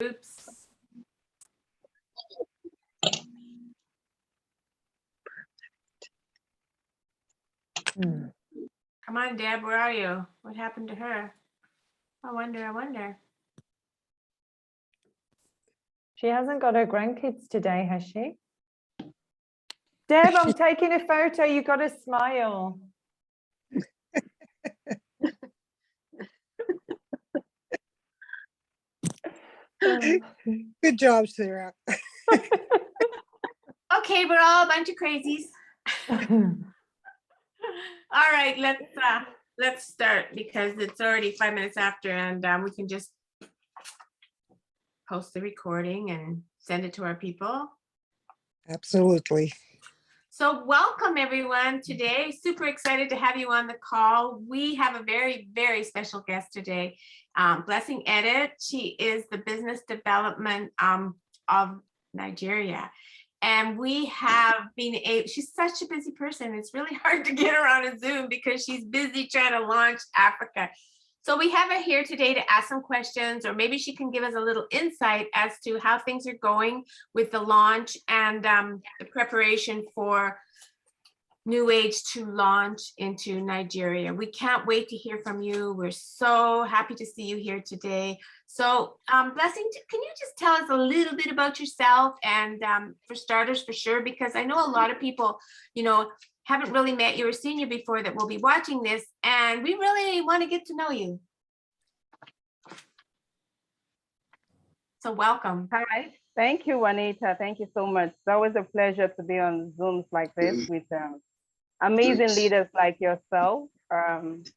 Oops. Come on, Deb, where are you? What happened to her? I wonder. She hasn't got her grandkids today, has she? Deb, I'm taking a photo. You got to smile. Good job, Sarah. Okay, we're all a bunch of crazies. All right, let's start because it's already 5 minutes after, and we can just post the recording and send it to our people. Absolutely. So welcome everyone today. Super excited to have you on the call. We have a very, very special guest today, Blessing Edet. She is the business development of Nigeria. And we have been she's such a busy person. It's really hard to get her on a Zoom because she's busy trying to launch Africa. So we have her here today to ask some questions, or maybe she can give us a little insight as to how things are going with the launch and the preparation for Newage to launch into Nigeria. We can't wait to hear from you. We're so happy to see you here today. So Blessing, can you just tell us a little bit about yourself and for starters, for sure, because I know a lot of people, you know, haven't really met you or seen you before that will be watching this, and we really want to get to know you. So welcome. Hi, thank you, Waunitta. Thank you so much. It's always a pleasure to be on Zooms like this with amazing leaders like yourself. And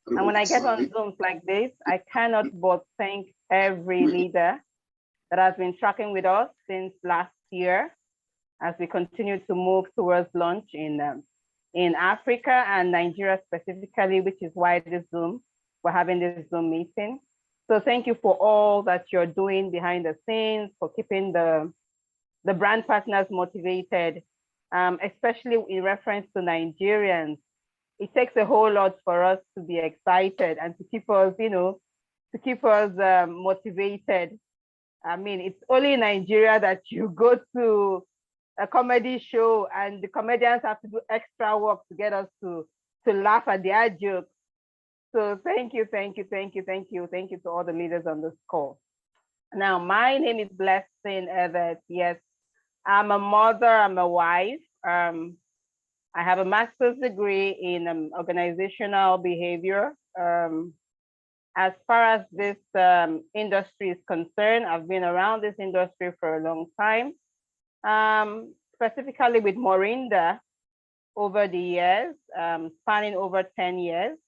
when I get on Zooms like this, I cannot but thank every leader that has been tracking with us since last year as we continue to move towards launch in Africa and Nigeria specifically, which is why we're having this Zoom meeting. So thank you for all that you're doing behind the scenes, for keeping the brand partners motivated, especially in reference to Nigerians. It takes a whole lot for us to be excited and to keep us, motivated. I mean, it's only in Nigeria that you go to a comedy show and the comedians have to do extra work to get us to laugh at their jokes. So thank you to all the leaders on this call. Now, my name is Blessing Edet. Yes, I'm a mother, I'm a wife. I have a master's degree in organizational behavior. As far as this industry is concerned, I've been around this industry for a long time, specifically with Waunitta over the years, spanning over 10 years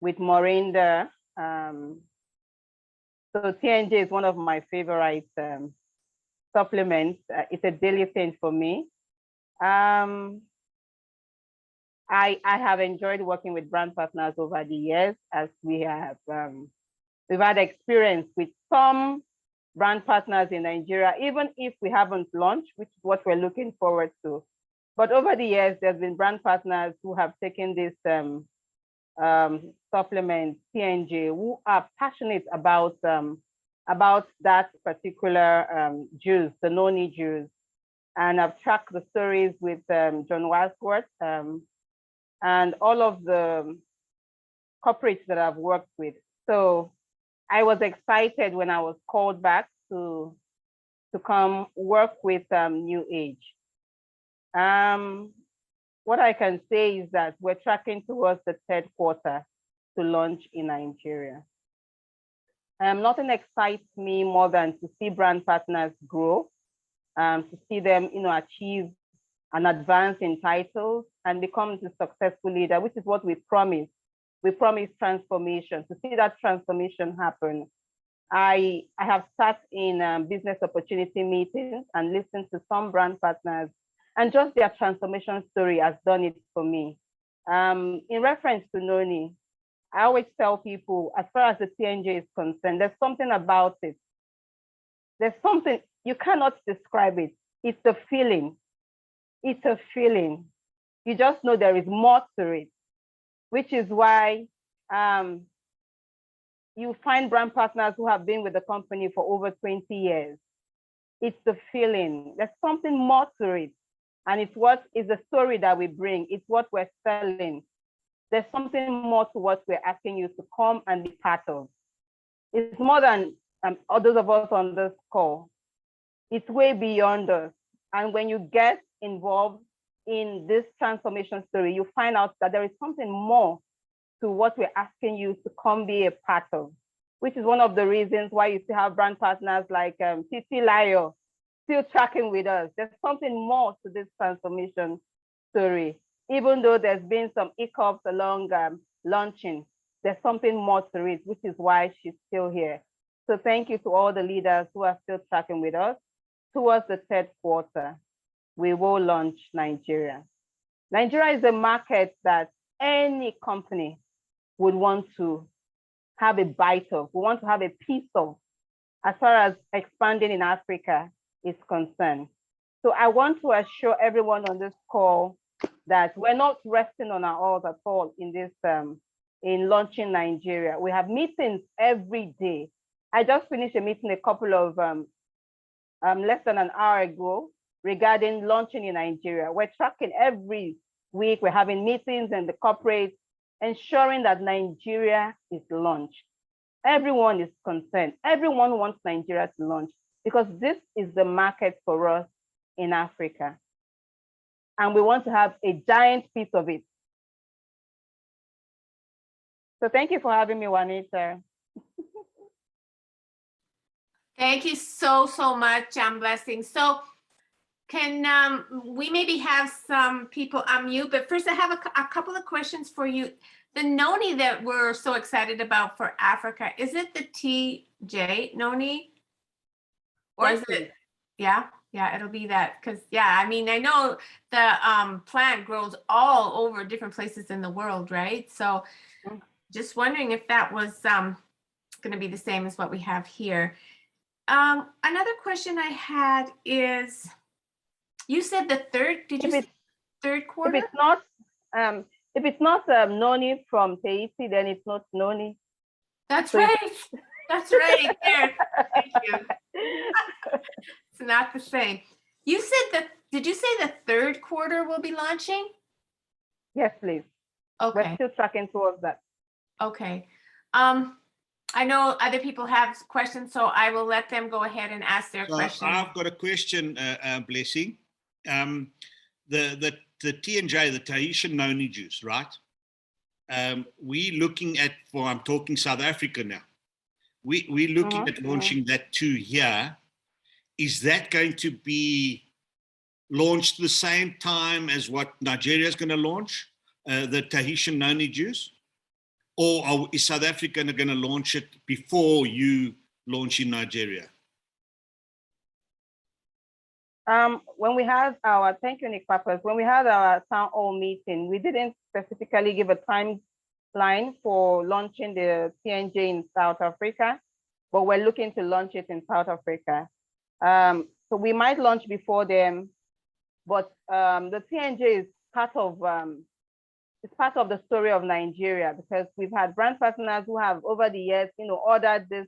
with Waunitta. So TNJ is one of my favorite supplements. It's a daily thing for me. I have enjoyed working with brand partners over the years, as we've had experience with some brand partners in Nigeria, even if we haven't launched, which is what we're looking forward to. But over the years, there's been brand partners who have taken this supplement, TNJ, who are passionate about that particular juice, the noni juice. And I've tracked the stories with John Wadsworth and all of the corporates that I've worked with. So I was excited when I was called back to come work with Newage. What I can say is that we're tracking towards the third quarter to launch in Nigeria. Nothing excites me more than to see brand partners grow, to see them, achieve and advance in titles and become the successful leader, which is what we promise. We promise transformation. To see that transformation happen, I have sat in business opportunity meetings and listened to some brand partners, and just their transformation story has done it for me. In reference to Noni, I always tell people, as far as the TNJ is concerned, there's something about it. There's something, you cannot describe it. It's a feeling. It's a feeling. You just know there is more to it, which is why, you find brand partners who have been with the company for over 20 years. It's the feeling. There's something more to it. And it's what is the story that we bring. It's what we're selling. There's something more to what we're asking you to come and be part of. It's more than others of us on this call. It's way beyond us. And when you get involved in this transformation story, you find out that there is something more to what we're asking you to come be a part of, which is one of the reasons why you still have brand partners like Titi Layo still tracking with us. There's something more to this transformation story. Even though there's been some hiccups along launching, there's something more to it, which is why she's still here. So thank you to all the leaders who are still tracking with us. Towards the third quarter, we will launch Nigeria. Nigeria is a market that any company would want to have a bite of, we want to have a piece of, as far as expanding in Africa is concerned. So I want to assure everyone on this call that we're not resting on our oars at all in this, in launching Nigeria. We have meetings every day. I just finished a meeting a couple of, less than an hour ago regarding launching in Nigeria. We're tracking every week. We're having meetings and the corporate, ensuring that Nigeria is launched. Everyone is concerned. Everyone wants Nigeria to launch because this is the market for us in Africa. And we want to have a giant piece of it. So thank you for having me, Waunitta. Thank you so much, Blessing. So can we maybe have some people unmute, but first I have a couple of questions for you. The noni that we're so excited about for Africa, is it the TJ noni? Or Yes, is please. it, yeah, it'll be that, because I mean, I know the plant grows all over different places in the world, right? So just wondering if that was going to be the same as what we have here. Another question I had is, you said the third, did you say third quarter? If it's not noni from Tahiti, then it's not noni. That's So right. That's right. There. Thank you. It's not the same. You said that, did you say the third quarter will be launching? Yes, please. Okay. We're still tracking towards that. Okay. I know other people have questions, so I will let them go ahead and ask their question. I've got a question, Blessing. The T&J, the Tahitian noni juice, right? We looking at, well, I'm talking South Africa now. We're looking at launching that too here. Is that going to be launched the same time as what Nigeria is going to launch, the Tahitian noni juice? Or is South Africa going to launch it before you launch in Nigeria? When we had our, thank you, Nick Papas, when we had our town hall meeting, we didn't specifically give a timeline for launching the TNJ in South Africa, but we're looking to launch it in South Africa. So we might launch before them, but the TNJ is part of, it's part of the story of Nigeria because we've had brand partners who have over the years, ordered this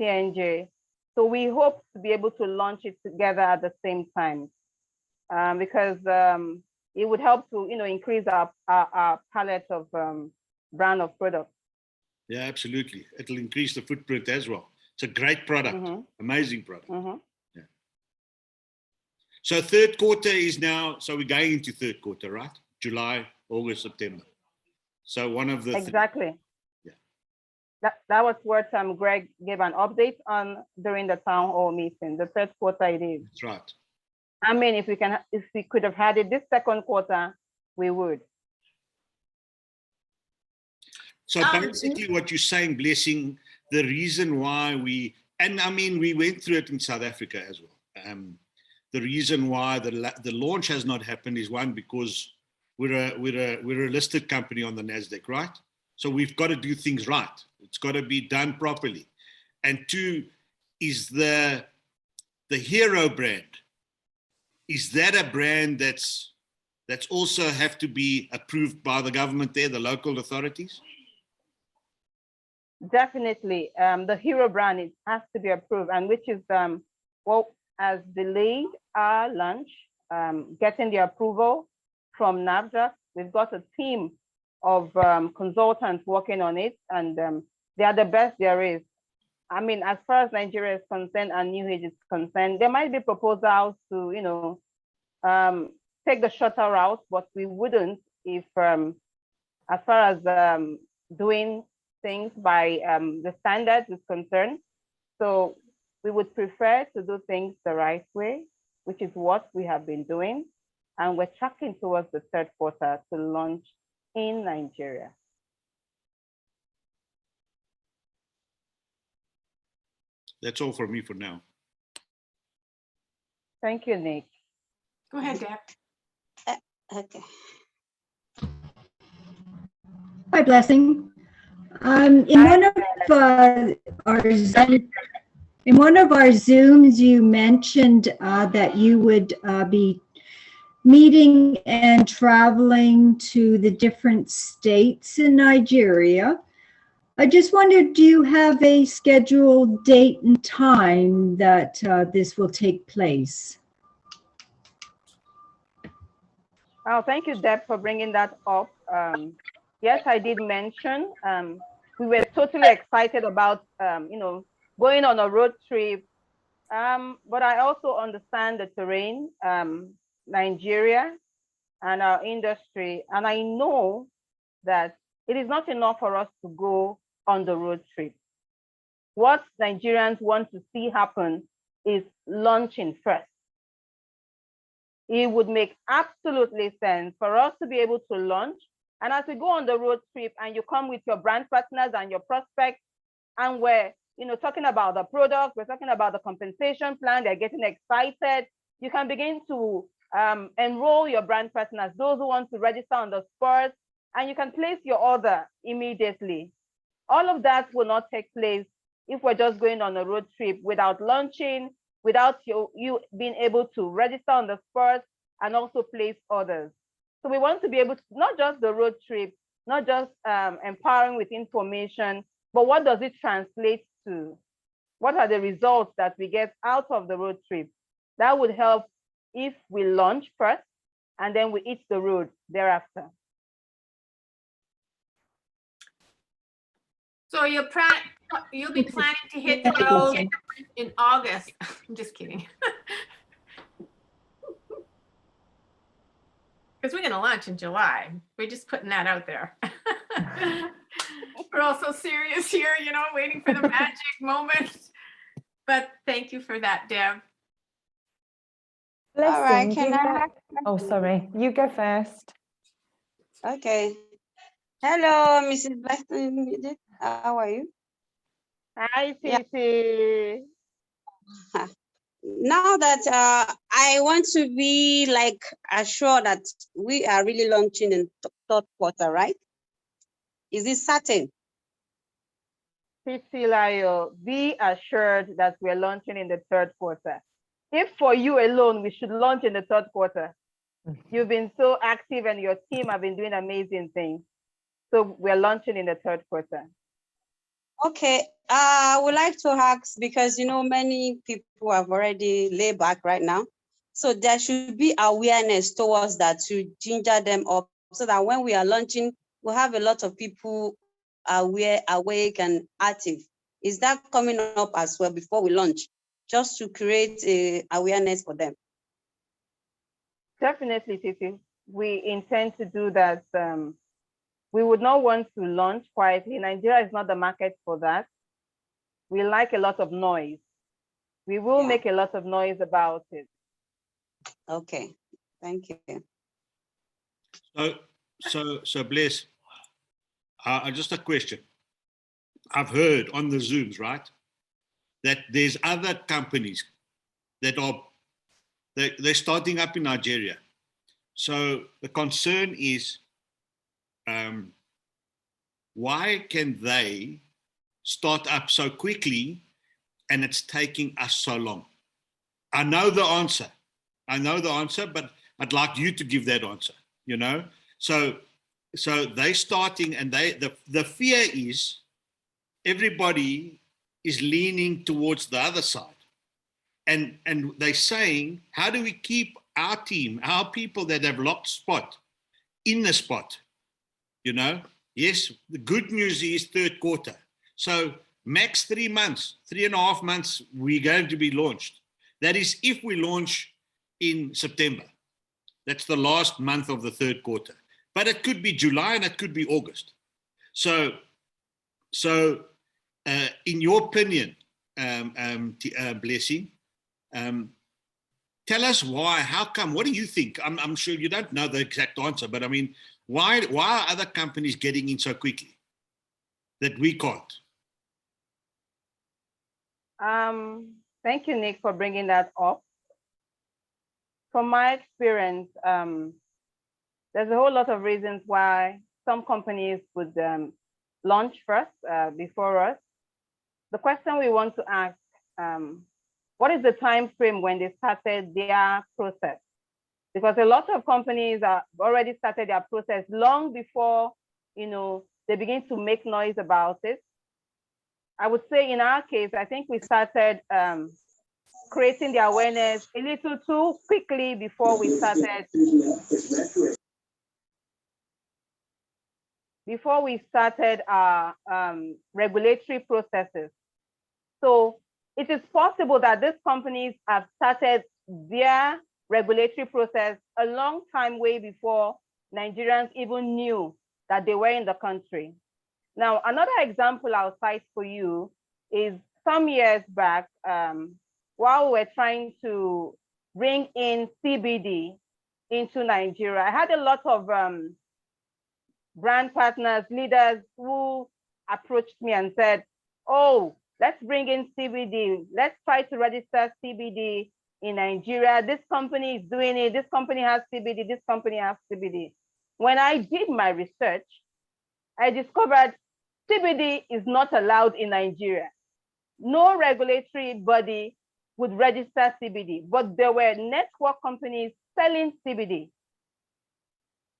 TNJ. So we hope to be able to launch it together at the same time because it would help to, increase our palette of brand of products. Yeah, absolutely. It'll increase the footprint as well. It's a great product, amazing product. Yeah. So third quarter is now, so we're going into third quarter, right? July, August, September. So one of the exactly. That was what Greg gave an update on during the town hall meeting. The third quarter it is. That's right. I mean, if we could have had it this second quarter, we would. So basically what you're saying, Blessing, the reason why we went through it in South Africa as well. The reason why the launch has not happened is one, because we're a listed company on the NASDAQ, right? So we've got to do things right. It's got to be done properly. And two, is the hero brand, is that a brand that's also have to be approved by the government there, the local authorities? Definitely. The hero brand, it has to be approved, and which is what has delayed our launch, getting the approval from NAFDAC. We've got a team of consultants working on it, and they are the best there is. I mean, as far as Nigeria is concerned and Newage is concerned, there might be proposals to, you know, take the shorter route, but we wouldn't if, as far as doing things by the standards is concerned. So we would prefer to do things the right way, which is what we have been doing. And we're tracking towards the third quarter to launch in Nigeria. That's all for me for now. Thank you, Nick. Go ahead, Deb. Okay. Hi, Blessing. In one of our Zooms, you mentioned that you would be meeting and traveling to the different states in Nigeria. I just wondered, do you have a scheduled date and time that this will take place? Oh, thank you, Deb, for bringing that up. Yes, I did mention we were totally excited about you know, going on a road trip, but I also understand the terrain, Nigeria, and our industry, and I know that it is not enough for us to go on the road trip. What Nigerians want to see happen is launching first. It would make absolutely sense for us to be able to launch. And as we go on the road trip and you come with your brand partners and your prospects, and we're, you know, talking about the product, we're talking about the compensation plan, they're getting excited, you can begin to enroll your brand partners, those who want to register on the spot, and you can place your order immediately. All of that will not take place if we're just going on a road trip without launching, without you being able to register on the spot and also place orders. So we want to be able to, not just the road trip, not just empowering with information, but what does it translate to? What are the results that we get out of the road trip? That would help if we launch first and then we hit the road thereafter. So you'll be planning to hit the road in August. I'm just kidding. Because we're going to launch in July. We're just putting that out there. We're all so serious here, you know, waiting for the magic moment. But thank you for that, Deb. Blessing, All right, do can you I? know- Oh, sorry. You go first. Okay. Hello, Mrs. Blessing. How are you? Hi, Yeah. Titi. Now that I want to be like assured that we are really launching in third quarter, right? Is it certain? Titi Layo, be assured that we're launching in the third quarter. If for you alone, we should launch in the third quarter. You've been so active and your team have been doing amazing things. So we're launching in the third quarter. Okay, I would like to ask because, you know, many people have already laid back right now. So there should be awareness towards that to ginger them up so that when we are launching, we'll have a lot of people aware, awake and active. Is that coming up as well before we launch, just to create awareness for them? Definitely, Titi. We intend to do that. We would not want to launch quietly. Nigeria is not the market for that. We like a lot of noise. We will make a lot of noise about it. Okay, thank you. So Bless, just a question. I've heard on the Zooms, right, that there's other companies that are they're starting up in Nigeria. So the concern is, why can they start up so quickly and it's taking us so long? I know the answer, but I'd like you to give that answer, you know? So they starting and the fear is everybody is leaning towards the other side. And they're saying, how do we keep our team, our people that have locked spot in the spot? You know, yes, the good news is third quarter. So max 3 months, 3.5 months, we're going to be launched. That is if we launch in September. That's the last month of the third quarter. But it could be July and it could be August. So in your opinion, Blessing, tell us why, how come, what do you think? I'm sure you don't know the exact answer, but I mean, why are other companies getting in so quickly that we can't? Thank you, Nick, for bringing that up. From my experience, there's a whole lot of reasons why some companies would launch first before us. The question we want to ask, what is the time frame when they started their process? Because a lot of companies are already started their process long before, you know, they begin to make noise about it. I would say in our case, I think we started creating the awareness a little too quickly before we started. Before we started our regulatory processes. So it is possible that these companies have started their regulatory process a long time way before Nigerians even knew that they were in the country. Now, another example I'll cite for you is some years back, while we were trying to bring in CBD into Nigeria, I had a lot of brand partners, leaders who approached me and said, oh, let's bring in CBD. Let's try to register CBD in Nigeria. This company is doing it. This company has CBD. This company has CBD. When I did my research, I discovered CBD is not allowed in Nigeria. No regulatory body would register CBD, but there were network companies selling CBD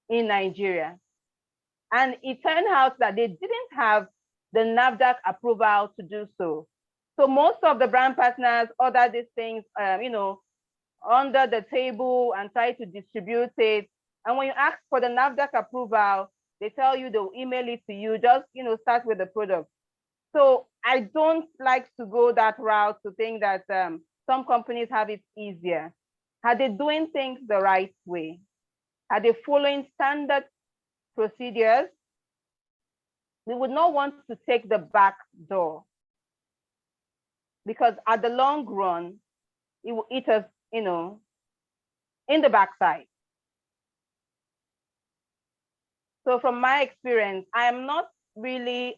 in Nigeria. And it turned out that they didn't have the NAFDAC approval to do so. So most of the brand partners order these things, you know, under the table and try to distribute it. And when you ask for the NAFDAC approval, they tell you they'll email it to you, just, you know, start with the product. So I don't like to go that route to think that some companies have it easier. Are they doing things the right way? Are they following standard procedures? We would not want to take the back door, because at the long run, it will eat us, you know, in the backside. So from my experience, I am not really,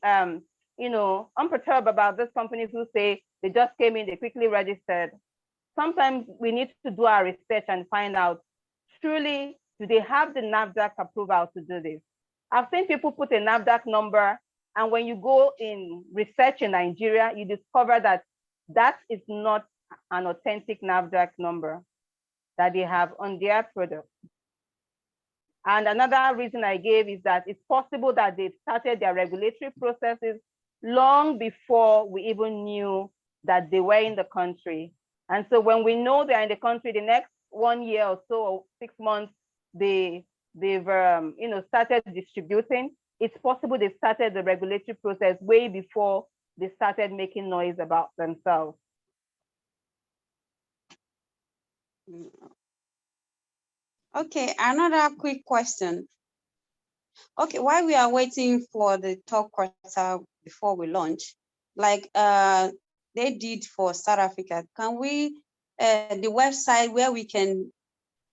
you know, unperturbed about these companies who say they just came in, they quickly registered. Sometimes we need to do our research and find out, truly, do they have the NAFDAC approval to do this? I've seen people put a NAFDAC number, and when you go in research in Nigeria, you discover that that is not an authentic NAFDAC number that they have on their product. And another reason I gave is that it's possible that they've started their regulatory processes long before we even knew that they were in the country. And so when we know they're in the country, the next 1 year or so, or 6 months, they've you know, started distributing. It's possible they started the regulatory process way before they started making noise about themselves. Okay, another quick question. Okay, while we are waiting for the third quarter before we launch, like they did for South Africa, can we, the website where we can,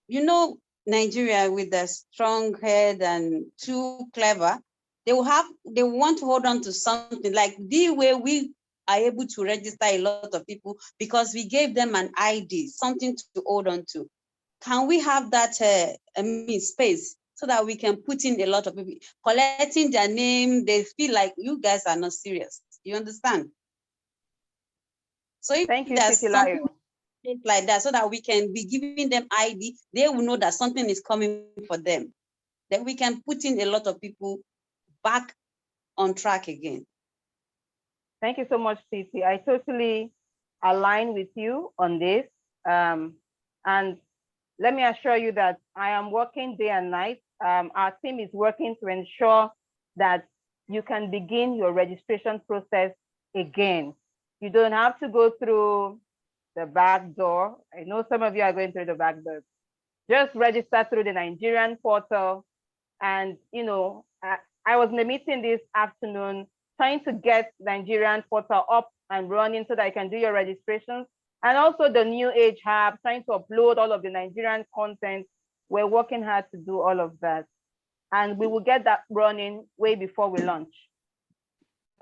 you know, Nigeria with a strong head and too clever, they want to hold on to something like the way we are able to register a lot of people because we gave them an ID, something to hold on to. Can we have that space so that we can put in a lot of people collecting their name? They feel like you guys are not serious. You understand? So if Thank you, there's something Titilayo. like that, so that we can be giving them ID, they will know that something is coming for them. Then we can put in a lot of people back on track again. Thank you so much, Titi. I totally align with you on this. And let me assure you that I am working day and night. Our team is working to ensure that you can begin your registration process again. You don't have to go through the back door. I know some of you are going through the back door. Just register through the Nigerian portal. And, I was in a meeting this afternoon trying to get Nigerian portal up and running so that I can do your registrations. And also the Newage hub, trying to upload all of the Nigerian content. We're working hard to do all of that. And we will get that running way before we launch.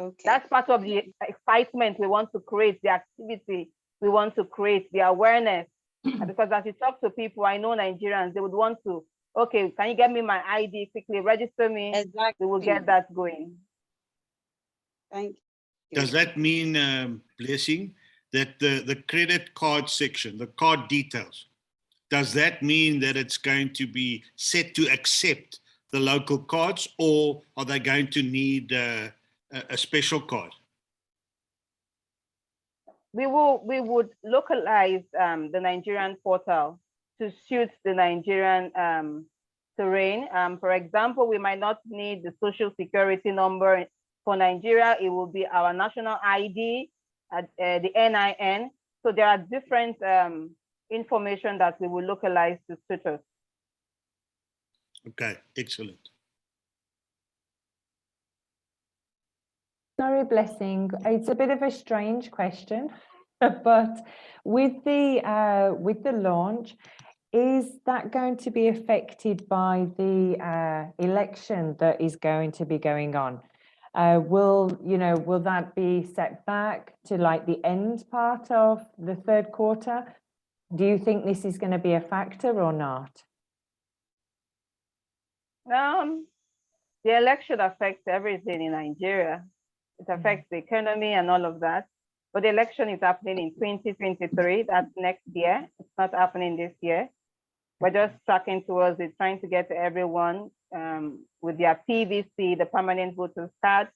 Okay. That's part of the excitement we want to create, the activity we want to create, the awareness. Because as you talk to people, I know Nigerians, they would want to, okay, can you get me my ID quickly, register me? Exactly. We will get that going. Thank you. Does that mean, Blessing, that the credit card section, the card details, does that mean that it's going to be set to accept the local cards, or are they going to need a special card? We would localize the Nigerian portal to suit the Nigerian terrain. For example, we might not need the social security number for Nigeria. It will be our national ID, the NIN. So there are different information that we will localize to suit us. Okay, excellent. Sorry, Blessing. It's a bit of a strange question, but with the launch, is that going to be affected by the election that is going to be going on? Will that be set back to like the end part of the third quarter? Do you think this is going to be a factor or not? The election affects everything in Nigeria. It affects the economy and all of that. But the election is happening in 2023. That's next year. It's not happening this year. We're just tracking towards it, trying to get to everyone with their PVC, the permanent voters card.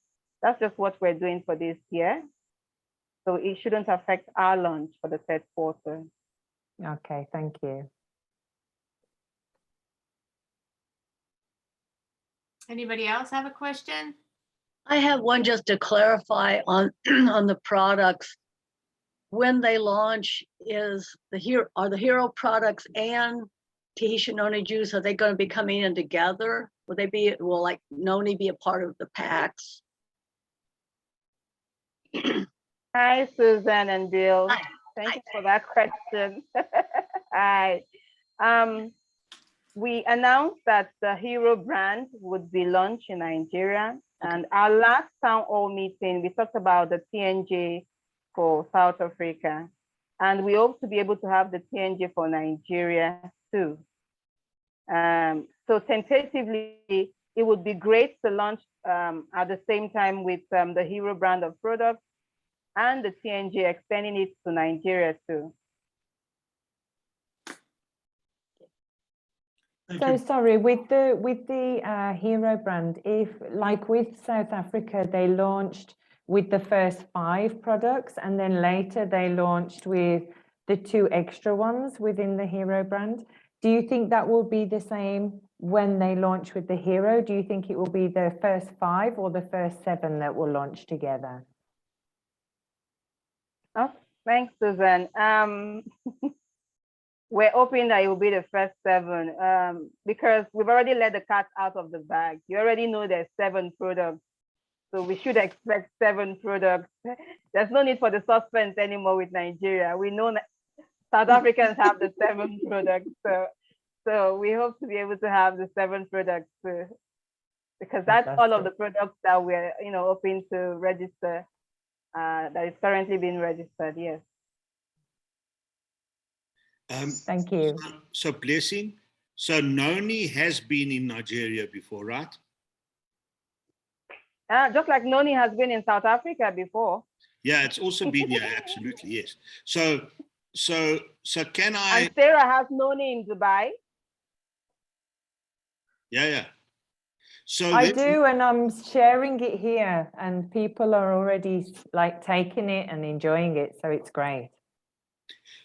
That's just what we're doing for this year. So it shouldn't affect our launch for the third quarter. Okay, thank you. Anybody else have a question? I have one just to clarify on on the products. When they launch, are the hero products and Tahitian noni juice, are they going to be coming in together? Will like noni be a part of the packs? Hi, Susan and Bill. Hi. Thank you for that question. Hi. We announced that the Hero brand would be launched in Nigeria. And our last town hall meeting, we talked about the TNG for South Africa. And we hope to be able to have the TNG for Nigeria too. So tentatively, it would be great to launch at the same time with the Hero brand of products and the TNG, extending it to Nigeria too. So sorry, with the Hero brand, if like with South Africa, they launched with the first 5 products and then later they launched with the 2 extra ones within the Hero brand. Do you think that will be the same when they launch with the Hero? Do you think it will be the first 5 or the first 7 that will launch together? Oh, thanks, Susan. We're hoping that it will be the first 7 because we've already let the cat out of the bag. You already know there's 7 products. So we should expect 7 products. There's no need for the suspense anymore with Nigeria. We know that South Africans have the 7 products. So we hope to be able to have the 7 products too, because that's all of the products that we're hoping to register that is currently being registered, yes. Thank you. So Blessing, so noni has been in Nigeria before, right? Just like noni has been in South Africa before. Yeah, it's also been, yeah, absolutely, yes. So can I? And Sarah has noni in Dubai. Yeah. So I then- do, and I'm sharing it here, and people are already like taking it and enjoying it, so it's great.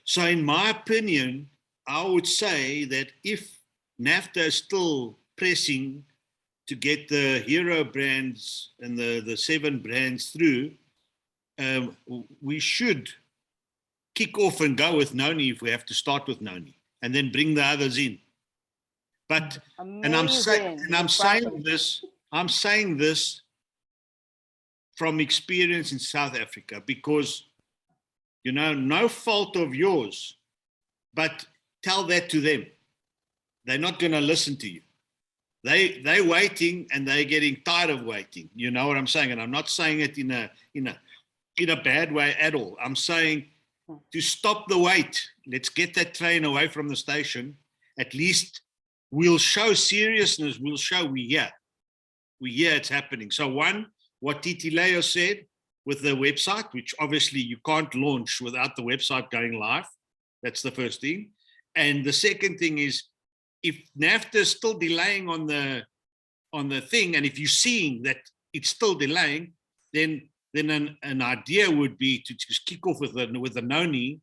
So in my opinion, I would say that if NAFTA is still pressing to get the hero brands and the 7 brands through, we should kick off and go with Noni if we have to start with Noni, and then bring the others in. But and I'm saying this from experience in South Africa, because no fault of yours, but tell that to them. They're not going to listen to you. They're waiting, and they're getting tired of waiting. You know what I'm saying? And I'm not saying it in a bad way at all. I'm saying to stop the wait. Let's get that train away from the station. At least we'll show seriousness. We'll show we hear it's happening. So one, what Titi Leo said with the website, which obviously you can't launch without the website going live. That's the first thing. And the second thing is, if NAFTA is still delaying on the thing, and if you're seeing that it's still delaying, then an idea would be to just kick off with the Noni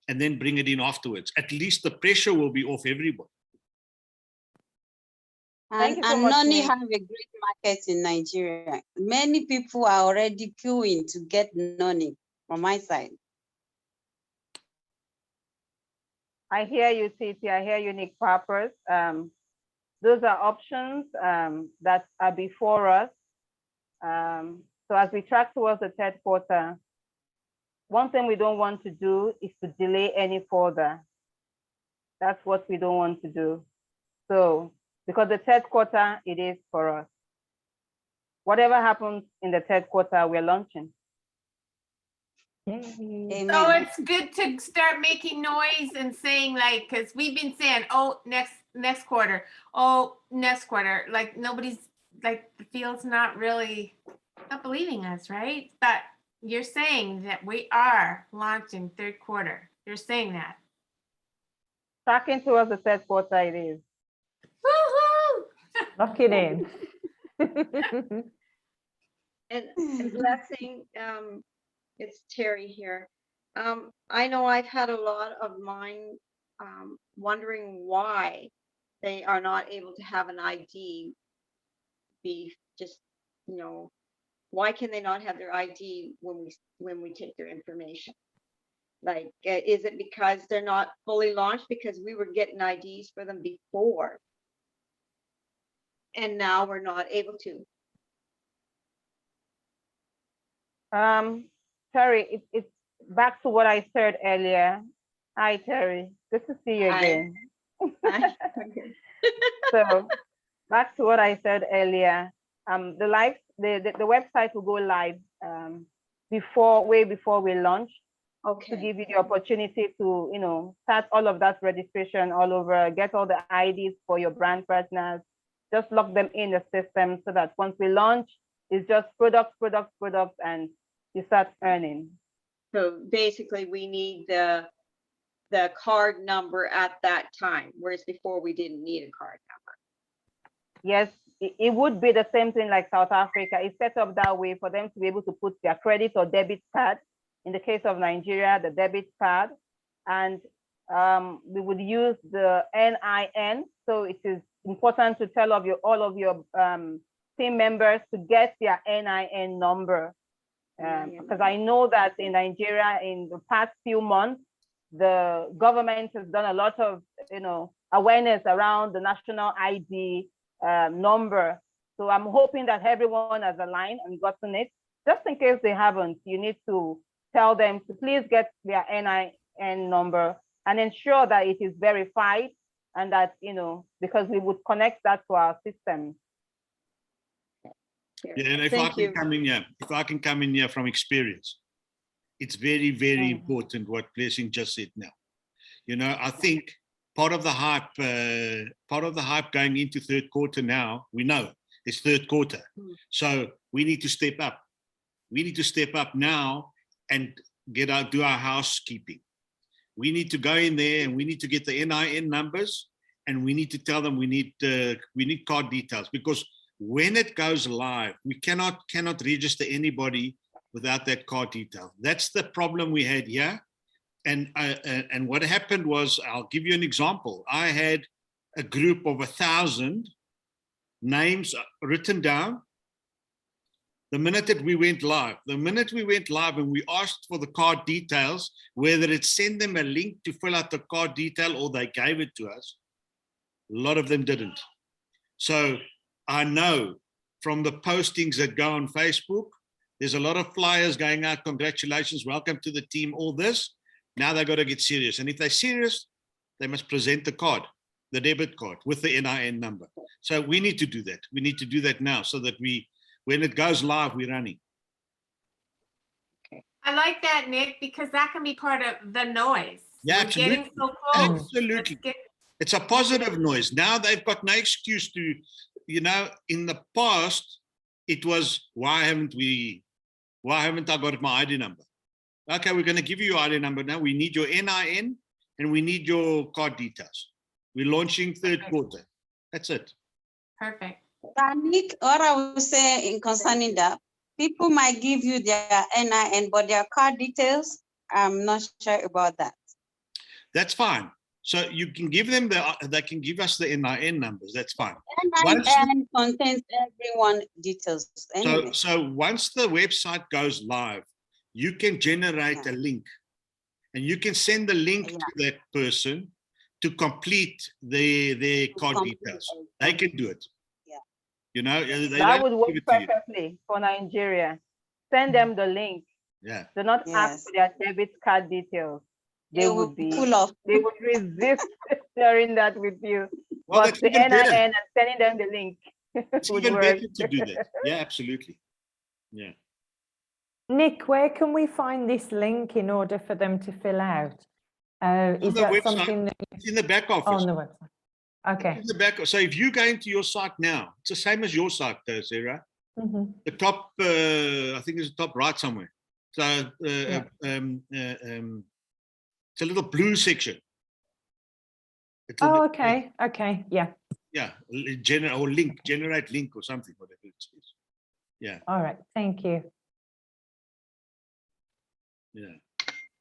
and then bring it in afterwards. At least the pressure will be off everybody. Thank you so And much, Noni Nick. have a great market in Nigeria. Many people are already queuing to get Noni from my side. I hear you, Titi. I hear you, Nick Pappers. Those are options that are before us. So as we track towards the 3rd quarter, one thing we don't want to do is to delay any further. That's what we don't want to do. So, because the 3rd quarter, it is for us. Whatever happens in the 3rd quarter, we're launching. Amen. So it's good to start making noise and saying, like, because we've been saying, oh, next quarter, oh, next quarter. Like nobody's, like, the field's not believing us, right? But you're saying that we are launching 3rd quarter. You're saying that. Tracking towards the 3rd quarter, it is. Woo-hoo! Lock it in. And Blessing, it's Terry here. I know I've had a lot of mine wondering why they are not able to have an ID be just, why can they not have their ID when we take their information? Like, is it because they're not fully launched? Because we were getting IDs for them before, and now we're not able to. Terry, it's back to what I said earlier. Hi, Terry. Good to see you Hi. again. Okay. So back to what I said earlier. The website will go live way before we launch, to Okay. give you the opportunity to start all of that registration all over, get all the IDs for your brand partners, just lock them in the system so that once we launch, it's just products, and you start earning. So basically, we need the card number at that time, whereas before we didn't need a card number. Yes, it would be the same thing like South Africa. It's set up that way for them to be able to put their credit or debit card. In the case of Nigeria, the debit card. And we would use the NIN. So it is important to tell all of your team members to get their NIN number. Because I know that in Nigeria, in the past few months, the government has done a lot of awareness around the national ID number. So I'm hoping that everyone has aligned and gotten it. Just in case they haven't, you need to tell them to please get their NIN number and ensure that it is verified, and that, because we would connect that to our system. Yeah, and if I can come in here from experience, it's very, very important what Blessing just said now. I think part of the hype going into 3rd quarter now, we know it's 3rd quarter. So we need to step up. We need to step up now and do our housekeeping. We need to go in there and we need to get the NIN numbers, and we need to tell them we need card details, because when it goes live, we cannot register anybody without that card detail. That's the problem we had here. And what happened was, I'll give you an example. I had a group of 1,000 names written down the minute that we went live. The minute we went live and we asked for the card details, whether it send them a link to fill out the card detail or they gave it to us, a lot of them didn't. So I know from the postings that go on Facebook, there's a lot of flyers going out, congratulations, welcome to the team, all this. Now they've got to get serious. And if they're serious, they must present the card, the debit card with the NIN number. So we need to do that. We need to do that now so that when it goes live, we're running. I like that, Nick, because that can be part of the noise. Yeah, We're absolutely. getting so close. Absolutely. It's a positive noise. Now they've got no excuse to, in the past, it was, why haven't I got my ID number? Okay, we're going to give you your ID number now. We need your NIN and we need your card details. We're launching third quarter. That's it. Perfect. Nick, what I would say in concerning that, people might give you their NIN, but their card details, I'm not sure about that. That's fine. So you can give them they can give us the NIN numbers. That's fine. NIN contains everyone details. Anyway. So once the website goes live, you can generate a link and you can send the link to that person to complete their card details. They can do it. That would work perfectly for Nigeria. Send them the link. Yeah. Do not ask for their debit card details. They would be full of. They would resist sharing that with you. Well, but the NIN and sending them the link it's would even work. better to do that. Yeah, absolutely. Yeah. Nick, where can we find this link in order for them to fill out? Is that website, something that it's in the back office? on the website? Okay. In the back. So if you go into your site now, it's the same as your site, Sarah. Mm-hmm. The top, I think it's the top right somewhere. So it's a little blue section. Oh, okay. Okay. Yeah. Yeah. Generate link or something, whatever it is. Yeah. All right. Thank you. Yeah.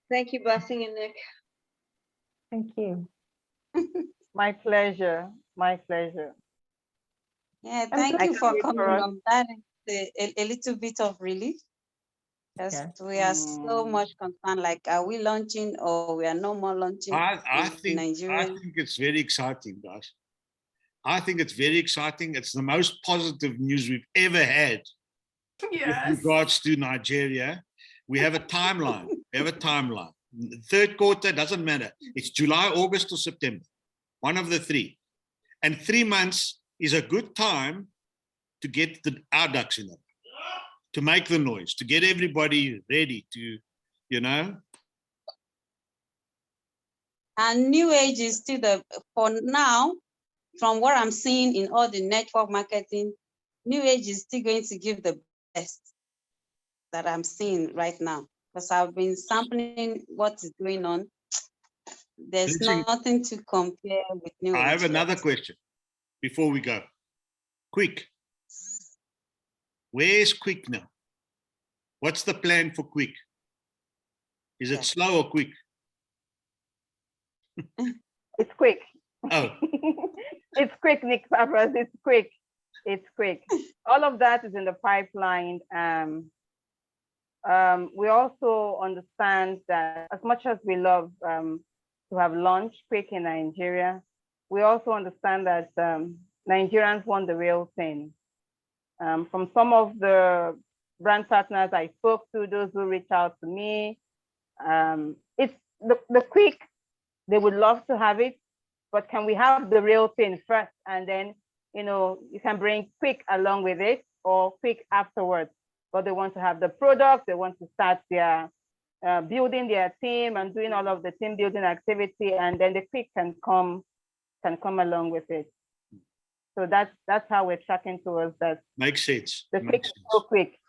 Thank you, Blessing and Nick. Thank you. My pleasure. My pleasure. Yeah, thank you for coming on. That is a little bit of relief. Yes, we are so much concerned. Like, are we launching or we are no more launching in Nigeria? I think it's very exciting, guys. I think it's very exciting. It's the most positive news we've ever had with regards to Nigeria. We have a timeline. The third quarter doesn't matter. It's July, August, or September. One of the three. And 3 months is a good time to get our ducks in it, to make the noise, to get everybody ready to, And Newage is still for now, from what I'm seeing in all the network marketing, Newage is still going to give the best that I'm seeing right now. Because I've been sampling what is going on. There's nothing to compare with Newage. I have another question before we go. Quick. Where's Quick now? What's the plan for Quick? Is it slow or quick? It's quick. Oh. It's quick, Nick Papras. It's quick. It's quick. All of that is in the pipeline. We also understand that as much as we love to have launched Quick in Nigeria, we also understand that Nigerians want the real thing. From some of the brand partners I spoke to, those who reach out to me, it's the Quick, they would love to have it, but can we have the real thing first? And then, you can bring Quick along with it or Quick afterwards. But they want to have the product, they want to start their building their team and doing all of the team building activity, and then the Quick can come along with it. So that's how we're tracking towards that. Makes sense. The Quick is so quick.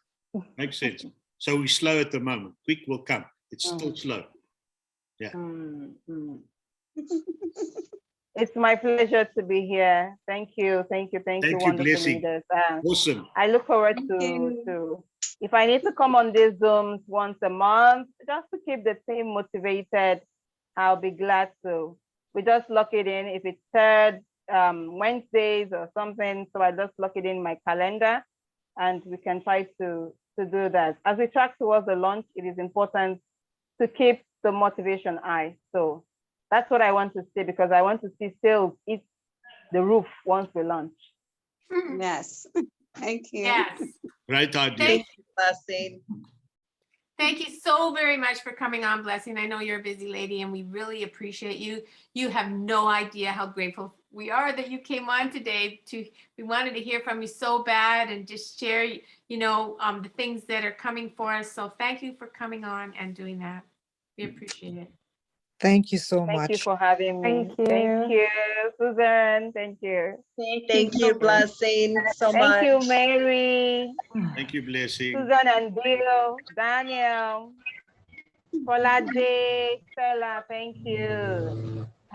Makes sense. So we're slow at the moment. Quick will come. It's still slow. Yeah. It's my pleasure to be here. Thank you, thank you, thank you, Thank you, wonderful Blessing. leaders. Awesome. I look forward Thank to, you. if I need to come on these Zooms once a month, just to keep the team motivated, I'll be glad to. We just lock it in. If it's third Wednesdays or something, so I just lock it in my calendar and we can try to do that. As we track towards the launch, it is important to keep the motivation high. So that's what I want to see, because I want to see sales hit the roof once we launch. Yes. Thank you. Yes. Great idea. Thank Blessing. Thank you so very much for coming on, Blessing. I know you're a busy lady and we really appreciate you. You have no idea how grateful we are that you came on today. We wanted to hear from you so bad and just share, the things that are coming for us. So thank you for coming on and doing that. We appreciate it. Thank you so Thank you much. for having me. Thank Thank you. you, Susan. Thank you. Thank you, Blessing, so much. Thank you, Mary, Thank you, Blessing. Susan and Bill, Daniel, Paula J, Stella. Thank you.